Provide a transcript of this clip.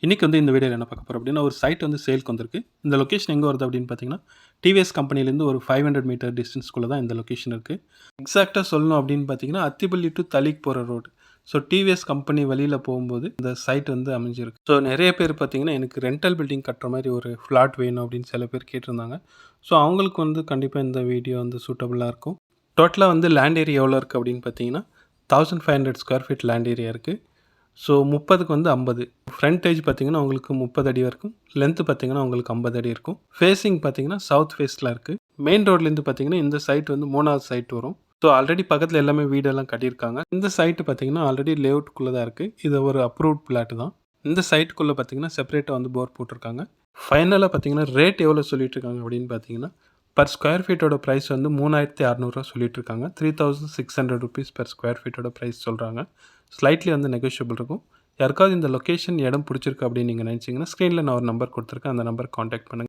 இன்றைக்கி வந்து இந்த வீடியோவில் என்ன பார்க்க போகிறோம் அப்படின்னா, ஒரு சைட் வந்து சேல்க்கு வந்திருக்கு. இந்த லொக்கேஷன் எங்கே வருது அப்படின்னு பார்த்தீங்கன்னா, டிவிஎஸ் கம்பெனிலேருந்து ஒரு 500 மீட்டர் டிஸ்டன்ஸ்குள்ளே தான் இந்த லொக்கேஷன் இருக்குது. எக்ஸாக்டாக சொல்லணும் அப்படின்னு பார்த்தீங்கன்னா, அத்திப்பள்ளி டு தளிக்கு போகிற ரோடு. ஸோ டிவிஎஸ் கம்பெனி வழியில் போகும்போது இந்த சைட் வந்து அமைஞ்சிருக்கு. ஸோ நிறைய பேர் பார்த்தீங்கன்னா, எனக்கு ரெண்டல் பில்டிங் கட்டுற மாதிரி ஒரு ஃப்ளாட் வேணும் அப்படின்னு சில பேர் கேட்டிருந்தாங்க. ஸோ அவங்களுக்கு வந்து கண்டிப்பாக இந்த வீடியோ வந்து சூட்டபுளாக இருக்கும். டோட்டலாக வந்து லேண்ட் ஏரியா எவ்வளோ இருக்குது அப்படின்னு பார்த்தீங்கன்னா, 1500 ஸ்கொயர் ஃபீட் லேண்ட் ஏரியா இருக்குது. ஸோ 30க்கு வந்து 50. ஃப்ரண்டேஜ் பார்த்தீங்கன்னா உங்களுக்கு 30 அடி வரைக்கும். லென்த் பார்த்தீங்கன்னா உங்களுக்கு 50 அடி இருக்கும். ஃபேஸிங் பார்த்தீங்கன்னா சவுத் ஃபேஸில் இருக்குது. மெயின் ரோட்லேருந்து பார்த்தீங்கன்னா இந்த சைட் வந்து 3வது சைட் வரும். ஸோ ஆல்ரெடி பக்கத்தில் எல்லாமே வீடெல்லாம் கட்டியிருக்காங்க. இந்த சைட்டு பார்த்தீங்கன்னா ஆல்ரெடி லேஅவுட்குள்ளே தான் இருக்குது. இது ஒரு அப்ரூவ்ட் பிளாட் தான். இந்த சைட்டுக்குள்ளே பார்த்தீங்கன்னா செப்பரேட்டாக வந்து போர் போட்டிருக்காங்க. ஃபைனலாக பார்த்தீங்கன்னா ரேட் எவ்வளோ சொல்லிட்டு இருக்காங்க அப்படின்னு பார்த்தீங்கன்னா, பர் ஸ்கொயர் ஃபீட்டோட ப்ரைஸ் வந்து 3600 சொல்லிட்டு இருக்காங்க. 3600 ருபீஸ் பர் ஸ்கொயர் ஃபீட்டோட ப்ரைஸ் சொல்கிறாங்க. ஸ்லைட்லி வந்து நெகோஷியபிள் இருக்கும். யாருக்காவது இந்த லொக்கேஷன் இடம் பிடிச்சிருக்கு அப்படின்னு நீங்கள் நினச்சிங்கன்னா, ஸ்க்ரீனில் நான் ஒரு நம்பர் கொடுத்துருக்கேன். அந்த நம்பர் காண்டாக்ட் பண்ணுங்கள்.